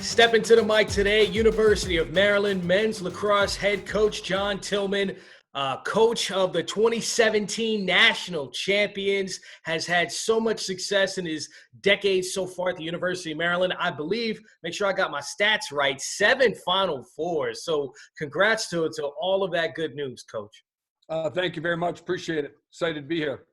Stepping to the mic today, University of Maryland men's lacrosse head coach John Tillman, coach of the 2017 national champions, has had so much success in his decades so far at the University of Maryland. I believe, make sure I got my stats right, 7 Final Fours. So congrats to all of that good news, Coach. Thank you very much. Appreciate it. Excited to be here.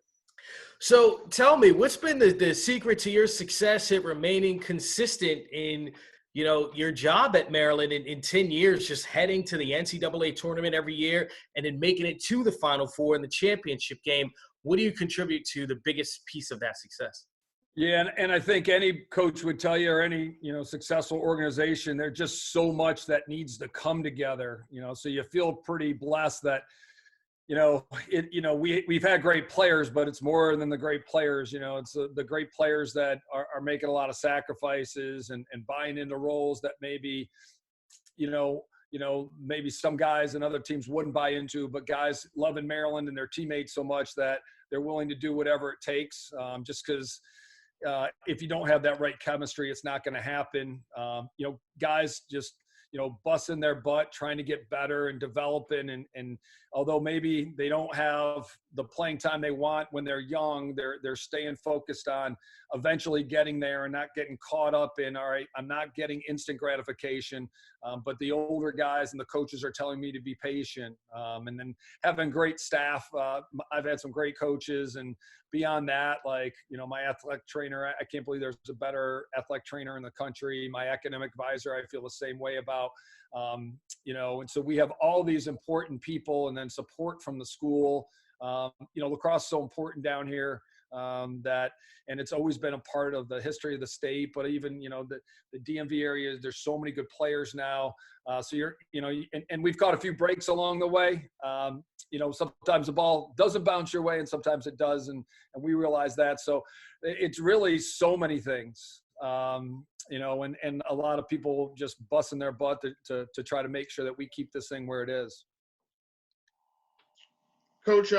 So tell me, what's been the secret to your success at remaining consistent in your job at Maryland in 10 years, just heading to the NCAA tournament every year and then making it to the Final Four in the championship game? What do you contribute to the biggest piece of that success? Yeah, and I think any coach would tell you, or any successful organization, there's just so much that needs to come together. So you feel pretty blessed that we've had great players, but it's more than the great players. It's the great players that are making a lot of sacrifices and buying into roles that maybe, maybe some guys and other teams wouldn't buy into, but guys loving Maryland and their teammates so much that they're willing to do whatever it takes, just because if you don't have that right chemistry, it's not going to happen. Guys just busting their butt, trying to get better and developing. And although maybe they don't have the playing time they want when they're young, they're staying focused on eventually getting there and not getting caught up in, all right, I'm not getting instant gratification. But the older guys and the coaches are telling me to be patient. And then having great staff. I've had some great coaches, and beyond that, my athletic trainer, I can't believe there's a better athletic trainer in the country. My academic advisor, I feel the same way about, and so we have all these important people, and then support from the school. Lacrosse is so important down here, and it's always been a part of the history of the state, but even, the DMV area, there's so many good players now. So and we've caught a few breaks along the way. Sometimes the ball doesn't bounce your way and sometimes it does. And we realize that. So it's really so many things, and a lot of people just busting their butt to try to make sure that we keep this thing where it is. Coach,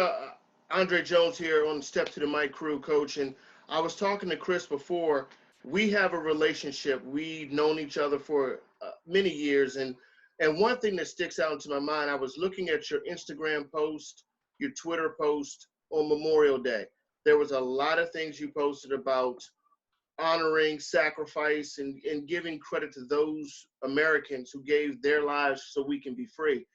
Andre Jones here on Step to the Mic crew, Coach. And I was talking to Chris before. We have a relationship. We've known each other for many years. And one thing that sticks out into my mind, I was looking at your Instagram post, your Twitter post on Memorial Day. There was a lot of things you posted about honoring sacrifice and giving credit to those Americans who gave their lives so we can be free.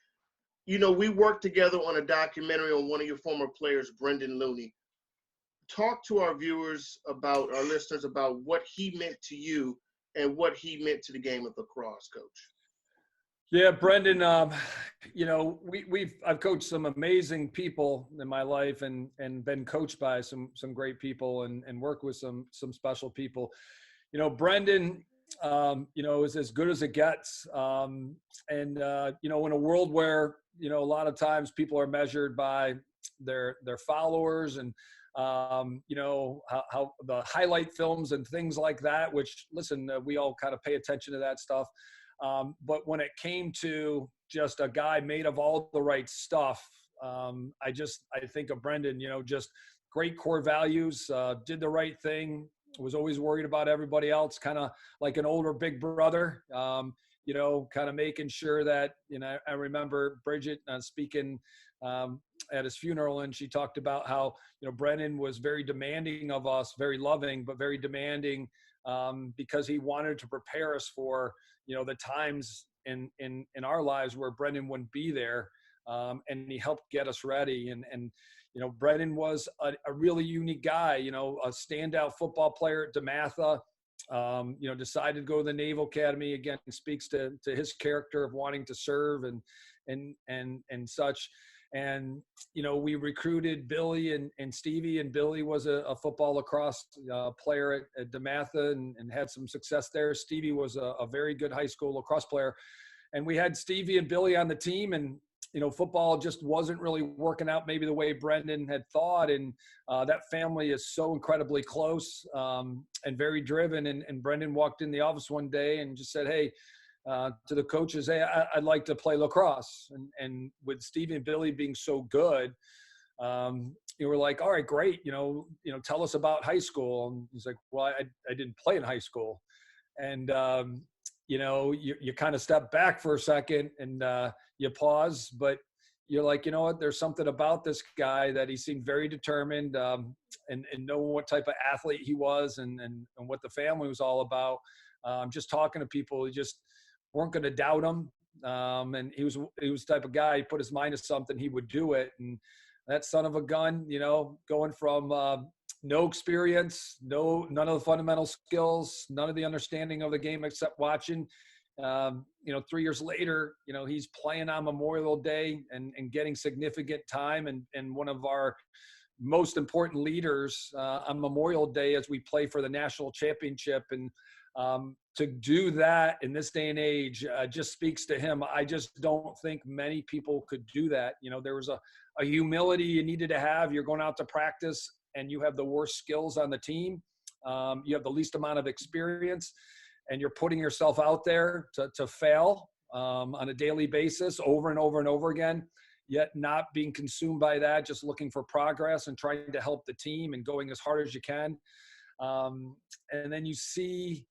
We worked together on a documentary on one of your former players, Brendan Looney. Talk to our viewers about, our listeners, about what he meant to you and what he meant to the game of lacrosse, Coach. Yeah, Brendan, I've coached some amazing people in my life and been coached by some great people and worked with some special people. Brendan, is as good as it gets. In a world where, a lot of times people are measured by their followers and, how the highlight films and things like that, which, listen, we all kind of pay attention to that stuff. But when it came to just a guy made of all the right stuff, I think of Brendan, just great core values, did the right thing, was always worried about everybody else, kind of like an older big brother, kind of making sure that, I remember Bridget speaking at his funeral, and she talked about how, Brendan was very demanding of us, very loving, but very demanding, because he wanted to prepare us for, the times in our lives where Brendan wouldn't be there. And he helped get us ready. And Brendan was a really unique guy, a standout football player at DeMatha, decided to go to the Naval Academy. Again, speaks to his character of wanting to serve and such. And, we recruited Billy and Stevie, and Billy was a football lacrosse player at DeMatha and had some success there. Stevie was a very good high school lacrosse player. And we had Stevie and Billy on the team, and, football just wasn't really working out maybe the way Brendan had thought. And that family is so incredibly close and very driven. And Brendan walked in the office one day and just said, hey, to the coaches, hey, I'd like to play lacrosse. And with Stevie and Billy being so good, we're like, all right, great. Tell us about high school. And he's like, well, I didn't play in high school. And, you kind of step back for a second and you pause, but you're like, you know what, there's something about this guy that he seemed very determined, and knowing what type of athlete he was and what the family was all about. Just talking to people who just weren't going to doubt him. And he was the type of guy, he put his mind to something, he would do it. And that son of a gun, going from no experience, none of the fundamental skills, none of the understanding of the game except watching. 3 years later, he's playing on Memorial Day and getting significant time and one of our most important leaders on Memorial Day as we play for the national championship. And to do that in this day and age just speaks to him. I just don't think many people could do that. There was a humility you needed to have. You're going out to practice and you have the worst skills on the team. You have the least amount of experience, and you're putting yourself out there to fail on a daily basis over and over and over again, yet not being consumed by that, just looking for progress and trying to help the team and going as hard as you can. And then you see,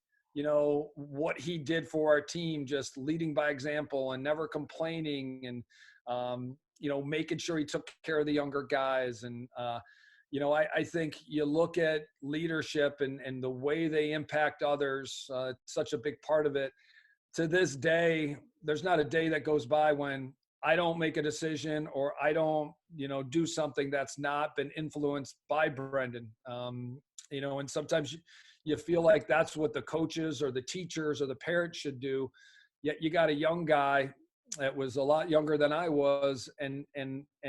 what he did for our team, just leading by example and never complaining and, making sure he took care of the younger guys. And, I think you look at leadership and the way they impact others, it's such a big part of it. To this day, there's not a day that goes by when I don't make a decision or I don't, do something that's not been influenced by Brendan. And sometimes you feel like that's what the coaches or the teachers or the parents should do. Yet you got a young guy that was a lot younger than I was, and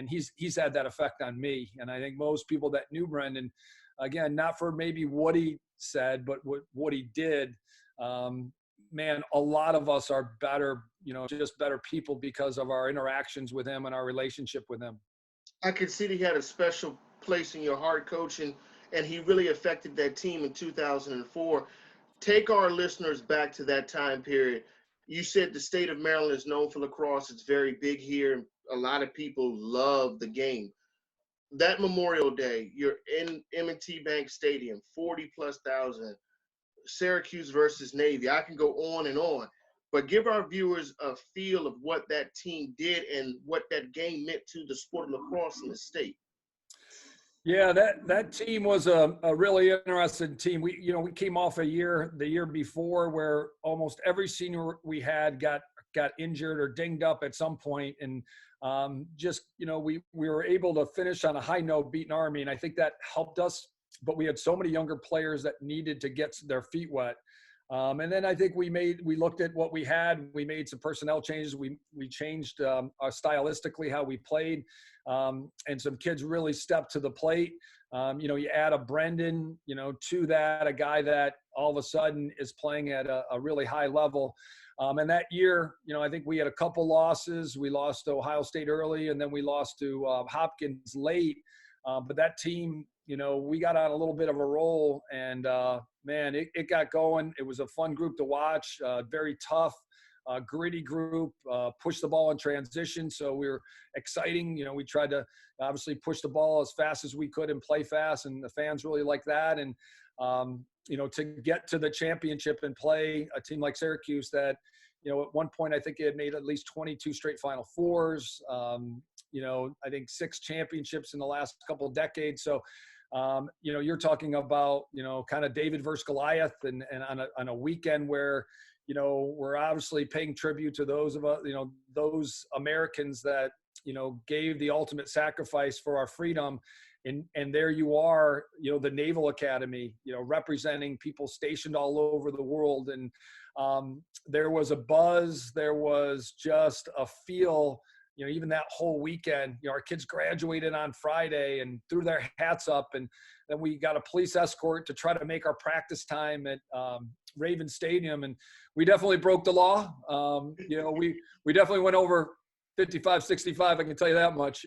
he's had that effect on me. And I think most people that knew Brendan, again, not for maybe what he said, but what he did, man, a lot of us are better, just better people because of our interactions with him and our relationship with him. I could see that he had a special place in your heart, Coach, and he really affected that team in 2004. Take our listeners back to that time period. You said the state of Maryland is known for lacrosse. It's very big here, and a lot of people love the game. That Memorial Day, you're in M&T Bank Stadium, 40+ thousand, Syracuse versus Navy. I can go on, but give our viewers a feel of what that team did and what that game meant to the sport of lacrosse in the state. Yeah, that team was a really interesting team. We came off the year before where almost every senior we had got injured or dinged up at some point, and we were able to finish on a high note, beating Army, and I think that helped us. But we had so many younger players that needed to get their feet wet. And then I think we looked at what we had. We made some personnel changes. We changed stylistically how we played, and some kids really stepped to the plate. You add a Brendan, to that, a guy that all of a sudden is playing at a really high level. And that year, I think we had a couple losses. We lost to Ohio State early, and then we lost to Hopkins late. But that team, we got on a little bit of a roll, and man, it got going. It was a fun group to watch, very tough, gritty group, push the ball in transition. So we were exciting. We tried to obviously push the ball as fast as we could and play fast, and the fans really liked that. And, to get to the championship and play a team like Syracuse that, at one point, I think it had made at least 22 straight Final Fours, I think 6 championships in the last couple of decades. So, you're talking about, kind of David versus Goliath, and on a weekend where, we're obviously paying tribute to those of us, those Americans that, gave the ultimate sacrifice for our freedom. And there you are, the Naval Academy, representing people stationed all over the world. And there was a buzz, there was just a feel, even that whole weekend. Our kids graduated on Friday and threw their hats up, and then we got a police escort to try to make our practice time at Raven Stadium, and we definitely broke the law. We definitely went over 55, 65, I can tell you that much.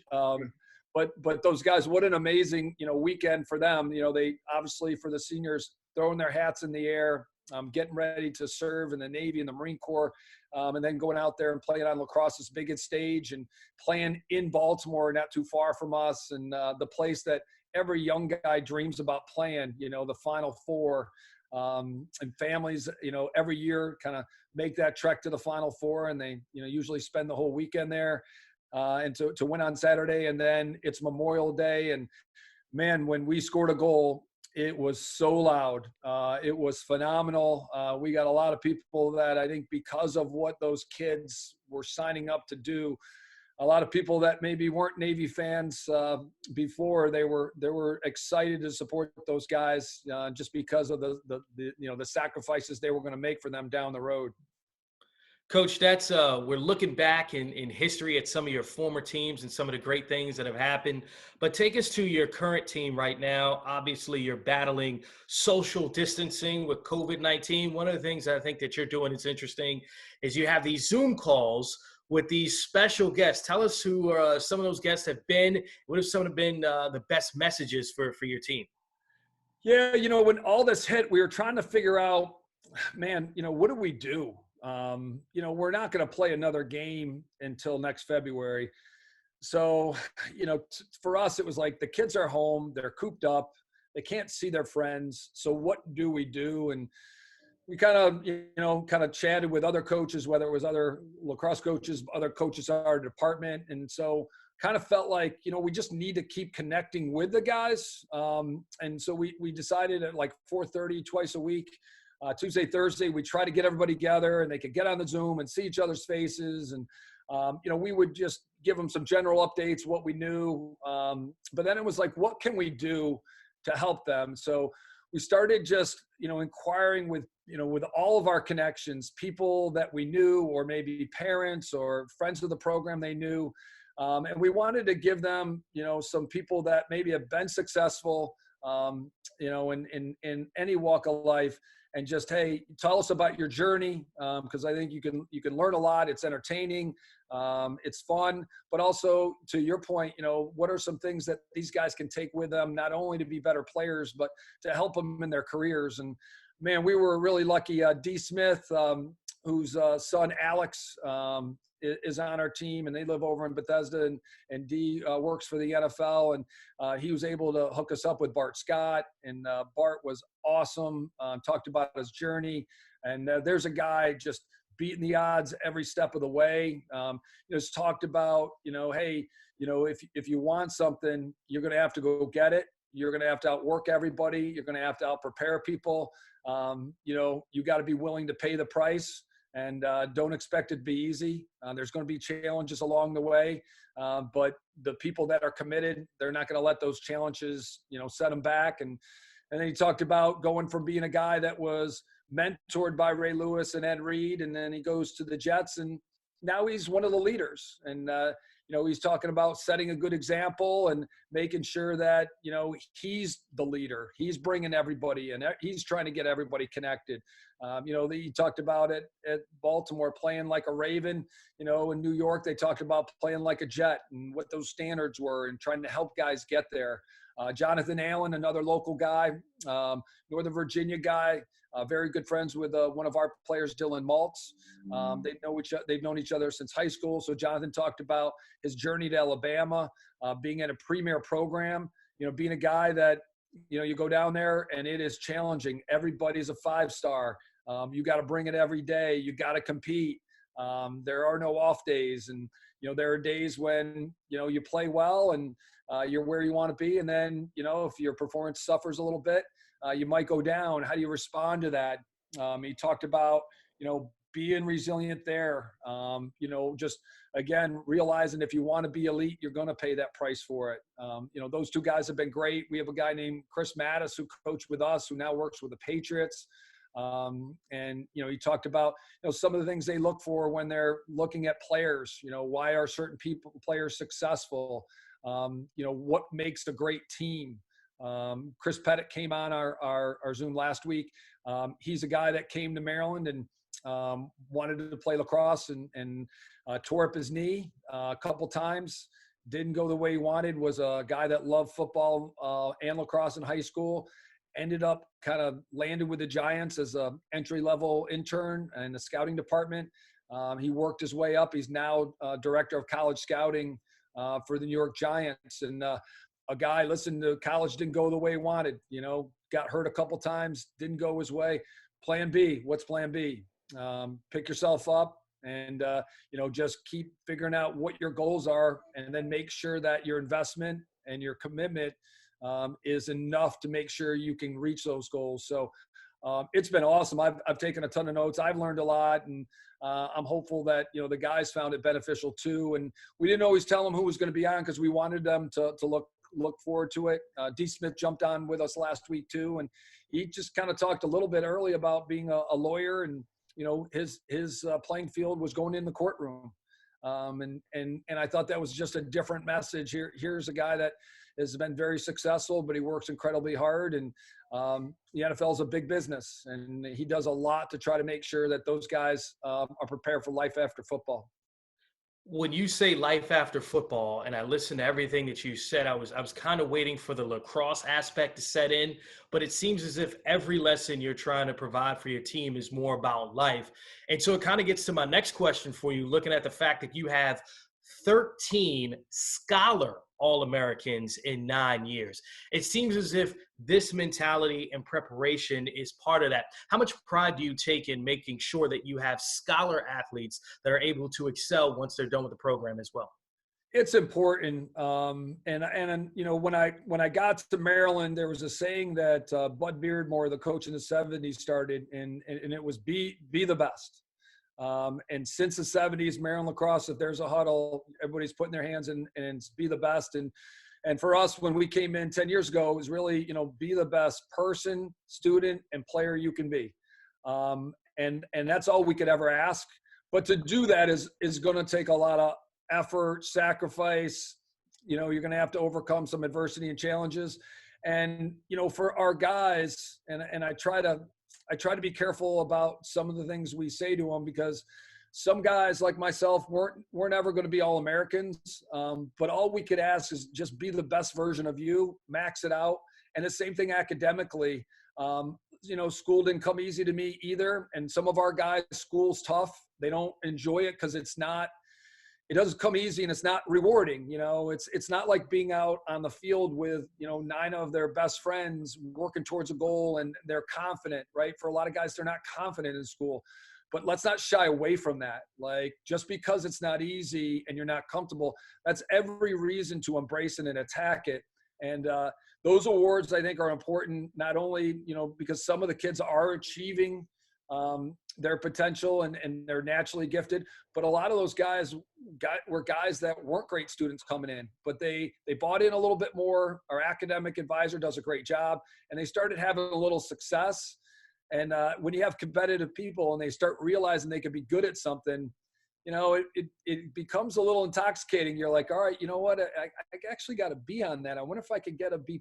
But those guys, what an amazing, weekend for them. They obviously, for the seniors, throwing their hats in the air, getting ready to serve in the Navy and the Marine Corps, and then going out there and playing on Lacrosse's biggest stage and playing in Baltimore, not too far from us, and the place that every young guy dreams about playing, the Final Four. and families, every year kind of make that trek to the Final Four, and they, usually spend the whole weekend there, and to win on Saturday. And then it's Memorial Day, and man, when we scored a goal, it was so loud. It was phenomenal. We got a lot of people that I think, because of what those kids were signing up to do, a lot of people that maybe weren't Navy fans before, they were excited to support those guys just because of the sacrifices they were going to make for them down the road. Coach, that's we're looking back in history at some of your former teams and some of the great things that have happened. But take us to your current team right now. Obviously, you're battling social distancing with COVID-19. One of the things I think that you're doing that's interesting is you have these Zoom calls with these special guests. Tell us who some of those guests have been. What have some have been the best messages for your team? Yeah, when all this hit, we were trying to figure out, man, what do we do? We're not going to play another game until next February. So, for us, it was like the kids are home, they're cooped up, they can't see their friends. So what do we do? And we kind of chatted with other coaches, whether it was other lacrosse coaches, other coaches in our department. And so kind of felt like, we just need to keep connecting with the guys. And so we decided at like 4:30 twice a week, Tuesday, Thursday, we try to get everybody together and they could get on the Zoom and see each other's faces. And, we would just give them some general updates, what we knew. But then it was like, what can we do to help them? So we started just, inquiring with all of our connections, people that we knew, or maybe parents or friends of the program they knew. And we wanted to give them, some people that maybe have been successful, in any walk of life, and just, hey, tell us about your journey. Because I think you can learn a lot. It's entertaining. It's fun, but also to your point, what are some things that these guys can take with them, not only to be better players, but to help them in their careers. And man, we were really lucky. D. Smith, whose son Alex is on our team, and they live over in Bethesda, and D works for the NFL, and he was able to hook us up with Bart Scott, and Bart was awesome. Talked about his journey, and there's a guy just beating the odds every step of the way. Just talked about, hey, if you want something, you're going to have to go get it. You're going to have to outwork everybody. You're going to have to out-prepare people. You got to be willing to pay the price, and don't expect it to be easy. There's going to be challenges along the way, but the people that are committed, they're not going to let those challenges, set them back. And then he talked about going from being a guy that was mentored by Ray Lewis and Ed Reed, and then he goes to the Jets, and now he's one of the leaders. And he's talking about setting a good example and making sure that he's the leader. He's bringing everybody in. He's trying to get everybody connected. He talked about it at Baltimore, playing like a Raven. In New York, they talked about playing like a Jet and what those standards were, and trying to help guys get there. Jonathan Allen, another local guy, Northern Virginia guy, very good friends with one of our players, Dylan Maltz. They've known each other since high school. So Jonathan talked about his journey to Alabama, being in a premier program, being a guy that, you go down there and it is challenging. Everybody's a 5-star. You got to bring it every day. You got to compete. There are no off days. And, there are days when, you play well and you're where you want to be. And then, if your performance suffers a little bit, you might go down. How do you respond to that? He talked about, being resilient there. Just, again, realizing if you want to be elite, you're going to pay that price for it. Those two guys have been great. We have a guy named Chris Mattis who coached with us, who now works with the Patriots. And he talked about, some of the things they look for when they're looking at players. Why are certain players successful? What makes a great team? Chris Pettit came on our Zoom last week. He's a guy that came to Maryland and wanted to play lacrosse and tore up his knee a couple times. Didn't go the way he wanted. Was a guy that loved football and lacrosse in high school. Ended up kind of landed with the Giants as a entry-level intern in the scouting department. He worked his way up. He's now director of college scouting for the New York Giants. And a a guy, listen, to college didn't go the way he wanted, got hurt a couple times, didn't go his way. Plan B, what's plan B? Pick yourself up and, just keep figuring out what your goals are, and then make sure that your investment and your commitment is enough to make sure you can reach those goals. So it's been awesome. I've taken a ton of notes. I've learned a lot, and I'm hopeful that, the guys found it beneficial too. And we didn't always tell them who was going to be on because we wanted them to look forward to it. D. Smith jumped on with us last week too, and he just kind of talked a little bit early about being a lawyer, and his playing field was going in the courtroom. And I thought that was just a different message. Here's a guy that has been very successful, but he works incredibly hard. And the NFL is a big business, and he does a lot to try to make sure that those guys are prepared for life after football. When you say life after football, and I listened to everything that you said, I was kind of waiting for the lacrosse aspect to set in, but it seems as if every lesson you're trying to provide for your team is more about life. And so it kind of gets to my next question for you, looking at the fact that you have 13 scholar All-Americans in 9 years. It seems as if this mentality and preparation is part of that. How much pride do you take in making sure that you have scholar athletes that are able to excel once they're done with the program as well? It's important. And when I got to Maryland, there was a saying that Bud Beardmore, the coach in the 70s, started, and it was be the best. And since the 70s, Maryland lacrosse, if there's a huddle, everybody's putting their hands in and be the best. And for us, when we came in 10 years ago, it was really, be the best person, student, and player you can be. And that's all we could ever ask. But to do that is going to take a lot of effort, sacrifice. You're going to have to overcome some adversity and challenges. And, for our guys, and I try to be careful about some of the things we say to them, because some guys like myself weren't ever going to be All-Americans. But all we could ask is just be the best version of you, max it out. And the same thing academically. School didn't come easy to me either. And some of our guys, school's tough. They don't enjoy it because it doesn't come easy, and it's not rewarding. It's not like being out on the field with, 9 of their best friends working towards a goal and they're confident, right? For a lot of guys, they're not confident in school, but let's not shy away from that. Like, just because it's not easy and you're not comfortable, that's every reason to embrace it and attack it. And those awards, I think, are important, not only, because some of the kids are achieving their potential and they're naturally gifted, but a lot of those guys were guys that weren't great students coming in, but they bought in a little bit more. Our academic advisor does a great job, and they started having a little success. And when you have competitive people and they start realizing they can be good at something, it becomes a little intoxicating. You're like, all right, you know what? I actually got a B on that. I wonder if I could get a B+.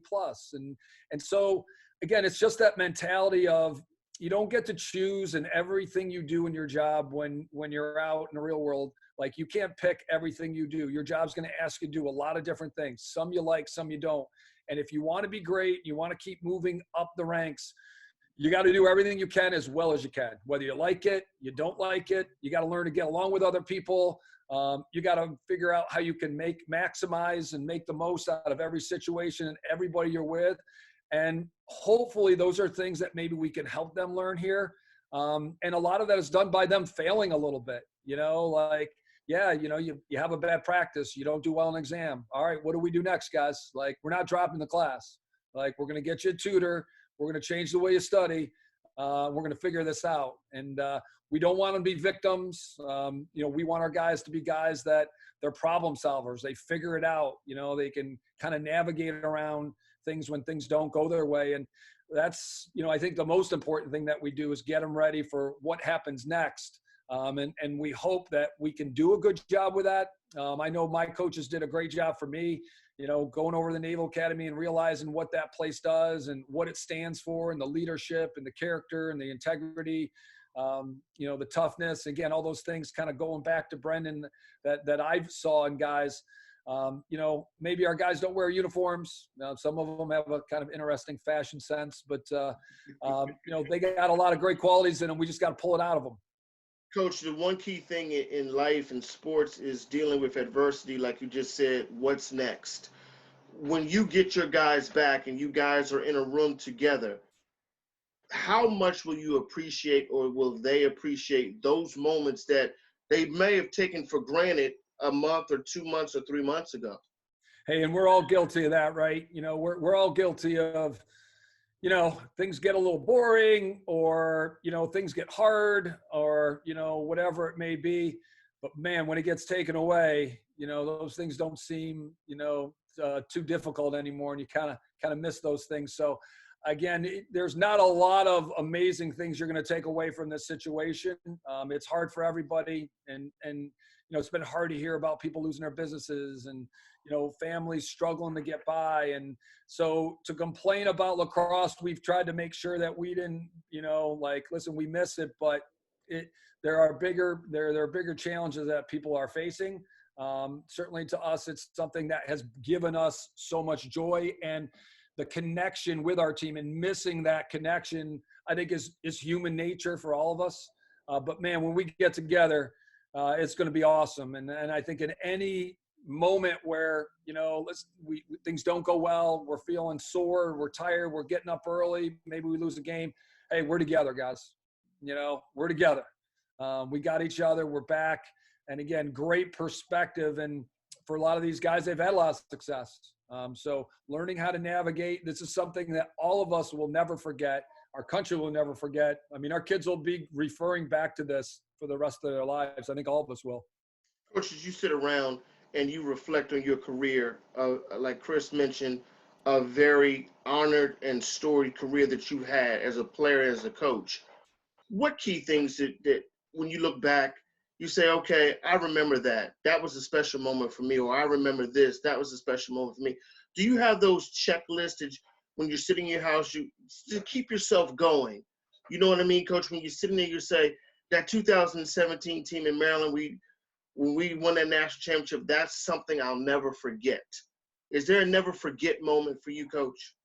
And so again, it's just that mentality of, you don't get to choose in everything you do in your job when you're out in the real world. Like, you can't pick everything you do. Your job's going to ask you to do a lot of different things. Some you like, some you don't. And if you want to be great, you want to keep moving up the ranks, you got to do everything you can as well as you can. Whether you like it, you don't like it, you got to learn to get along with other people. You got to figure out how you can maximize and make the most out of every situation and everybody you're with. And hopefully those are things that maybe we can help them learn here. And a lot of that is done by them failing a little bit, you have a bad practice. You don't do well in an exam. All right, what do we do next, guys? Like, we're not dropping the class. Like, we're going to get you a tutor. We're going to change the way you study. We're going to figure this out. And we don't want to be victims. We want our guys to be guys that they're problem solvers. They figure it out. They can kind of navigate around things when things don't go their way. And that's, I think the most important thing that we do is get them ready for what happens next. And we hope that we can do a good job with that. I know my coaches did a great job for me, going over the Naval Academy and realizing what that place does and what it stands for, and the leadership and the character and the integrity, the toughness. Again, all those things kind of going back to Brendan that I saw in guys. Maybe our guys don't wear uniforms. Some of them have a kind of interesting fashion sense, but they got a lot of great qualities in them. We just got to pull it out of them. Coach, the one key thing in life and sports is dealing with adversity. Like you just said, what's next? when you get your guys back and you guys are in a room together, how much will you appreciate, or will they appreciate those moments that they may have taken for granted a month or 2 months or 3 months ago? Hey, and we're all guilty of that, right? We're all guilty of, things get a little boring, or, things get hard, or, whatever it may be. But man, when it gets taken away, those things don't seem, too difficult anymore. And you kind of miss those things. So again, there's not a lot of amazing things you're going to take away from this situation. It's hard for everybody. And, it's been hard to hear about people losing their businesses and, families struggling to get by. And so to complain about lacrosse, we've tried to make sure that we didn't, listen, we miss it, but there are bigger challenges that people are facing. Certainly to us, it's something that has given us so much joy, and the connection with our team, and missing that connection, I think is human nature for all of us. But man, when we get together, it's going to be awesome. And I think in any moment where, things don't go well, we're feeling sore, we're tired, we're getting up early, maybe we lose a game. Hey, we're together, guys. We're together. We got each other. We're back. And again, great perspective. And for a lot of these guys, they've had a lot of success. So learning how to navigate, this is something that all of us will never forget. Our country will never forget. I mean, our kids will be referring back to this for the rest of their lives. I think all of us will. Coach, as you sit around and you reflect on your career, like Chris mentioned, a very honored and storied career that you had as a player, as a coach, what key things that when you look back, you say, okay, I remember that. That was a special moment for me, or I remember this. That was a special moment for me. Do you have those checklists when you're sitting in your house, you to keep yourself going? You know what I mean, Coach? When you're sitting there, you say, that 2017 team in Maryland, when we won that national championship, that's something I'll never forget. Is there a never forget moment for you, Coach?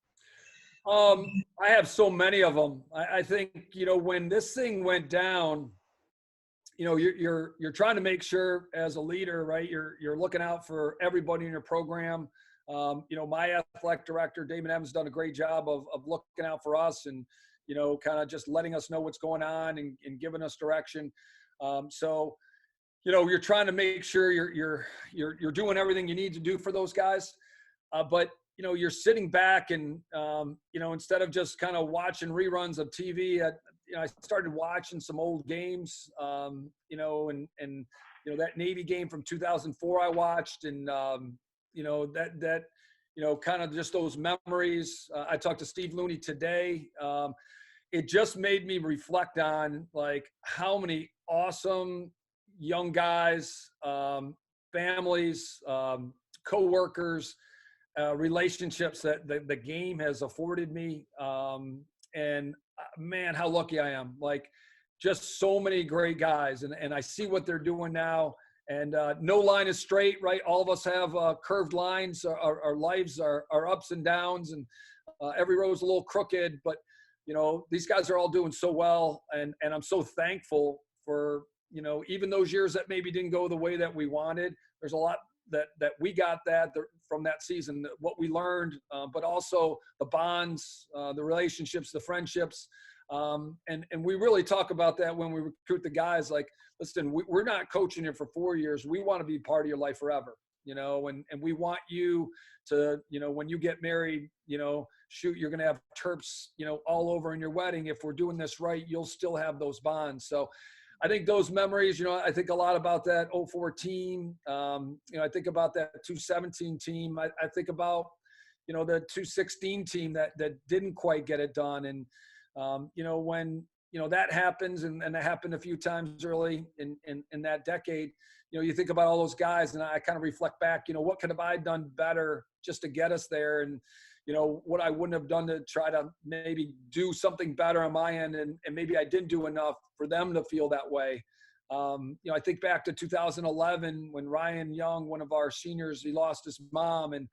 I have so many of them. I think, when this thing went down, you're trying to make sure as a leader, right? You're looking out for everybody in your program. My athletic director, Damon Evans, done a great job of looking out for us and, kind of just letting us know what's going on and giving us direction. So, you're trying to make sure you're doing everything you need to do for those guys. But you're sitting back and, instead of just kind of watching reruns of TV, I started watching some old games, and that Navy game from 2004 I watched, and, kind of just those memories. I talked to Steve Looney today. It just made me reflect on how many awesome young guys, families, coworkers, relationships that the game has afforded me. And man, how lucky I am. Just so many great guys. And I see what they're doing now. And no line is straight, right? All of us have curved lines. Our lives are ups and downs, and every row is a little crooked. But, these guys are all doing so well. And I'm so thankful for, even those years that maybe didn't go the way that we wanted. There's a lot that we got from that season, what we learned, but also the bonds, the relationships, the friendships. And we really talk about that when we recruit the guys. Listen, we're not coaching you for 4 years. We want to be part of your life forever, and we want you to, when you get married, shoot, you're going to have terps, all over in your wedding. If we're doing this right, you'll still have those bonds. So I think those memories, I think a lot about that 04 team. I think about that 217 team. I think about, the 216 team that didn't quite get it done. And, when, that happens, and that happened a few times early in that decade, you think about all those guys, and I kind of reflect back, what could have I done better just to get us there? And, what I wouldn't have done to try to maybe do something better on my end. And maybe I didn't do enough for them to feel that way. I think back to 2011 when Ryan Young, one of our seniors, he lost his mom. And,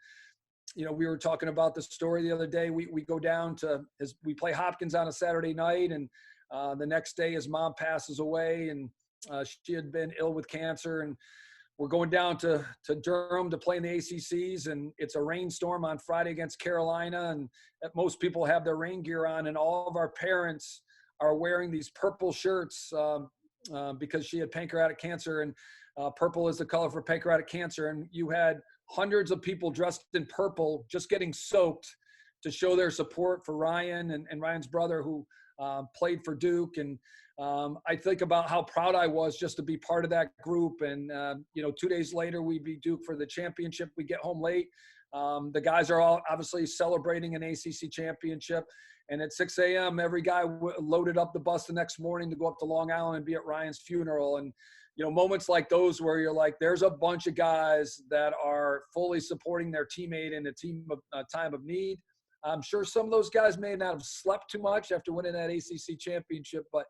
we were talking about the story the other day. We go down to we play Hopkins on a Saturday night, and the next day his mom passes away, and she had been ill with cancer. And we're going down to Durham to play in the ACCs, and it's a rainstorm on Friday against Carolina, and most people have their rain gear on, and all of our parents are wearing these purple shirts because she had pancreatic cancer, and purple is the color for pancreatic cancer. And you had hundreds of people dressed in purple just getting soaked to show their support for Ryan and Ryan's brother, who played for Duke. And I think about how proud I was just to be part of that group. And, 2 days later, we beat Duke for the championship. We get home late. The guys are all obviously celebrating an ACC championship. And at 6 a.m., every guy loaded up the bus the next morning to go up to Long Island and be at Ryan's funeral. And, moments like those where you're like, there's a bunch of guys that are fully supporting their teammate in a time of need. I'm sure some of those guys may not have slept too much after winning that ACC championship, but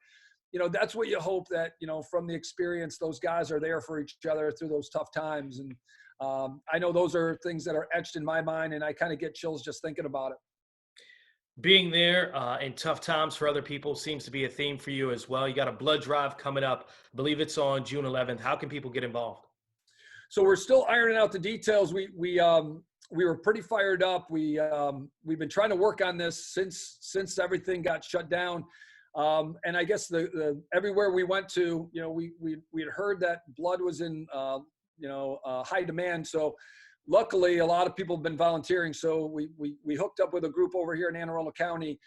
that's what you hope, that, from the experience, those guys are there for each other through those tough times. And I know those are things that are etched in my mind, and I kind of get chills just thinking about it. Being there in tough times for other people seems to be a theme for you as well. You got a blood drive coming up. I believe it's on June 11th. How can people get involved? So we're still ironing out the details. We were pretty fired up. We've been trying to work on this since everything got shut down. And I guess the everywhere we went to, we had heard that blood was in high demand. So luckily, a lot of people have been volunteering. So we hooked up with a group over here in Anne Arundel County,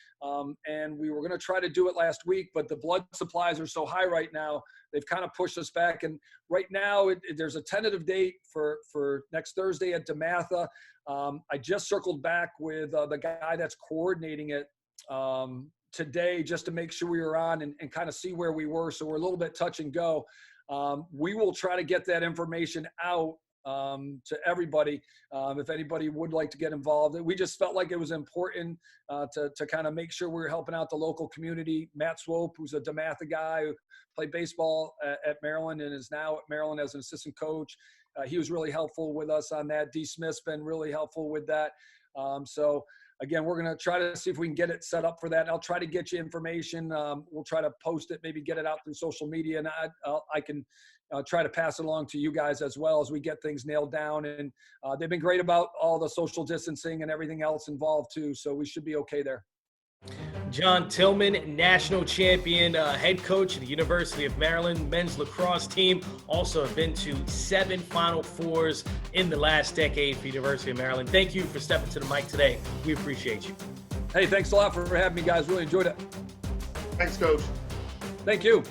and we were going to try to do it last week, but the blood supplies are so high right now, they've kind of pushed us back. And right now, there's a tentative date for next Thursday at DeMatha. I just circled back with the guy that's coordinating it today, just to make sure we were on and kind of see where we were. So we're a little bit touch and go. We will try to get that information out to everybody. If anybody would like to get involved, we just felt like it was important to kind of make sure we were helping out the local community. Matt Swope, who's a DeMatha guy who played baseball at Maryland and is now at Maryland as an assistant coach. He was really helpful with us on that. D. Smith's been really helpful with that. So again, we're going to try to see if we can get it set up for that. I'll try to get you information. We'll try to post it, maybe get it out through social media, and I can try to pass it along to you guys as well as we get things nailed down. And they've been great about all the social distancing and everything else involved too. So we should be okay there. John Tillman, national champion, head coach of the University of Maryland men's lacrosse team. Also have been to 7 Final Fours in the last decade for University of Maryland. Thank you for stepping to the mic today. We appreciate you. Hey, thanks a lot for having me, guys. Really enjoyed it. Thanks, Coach. Thank you.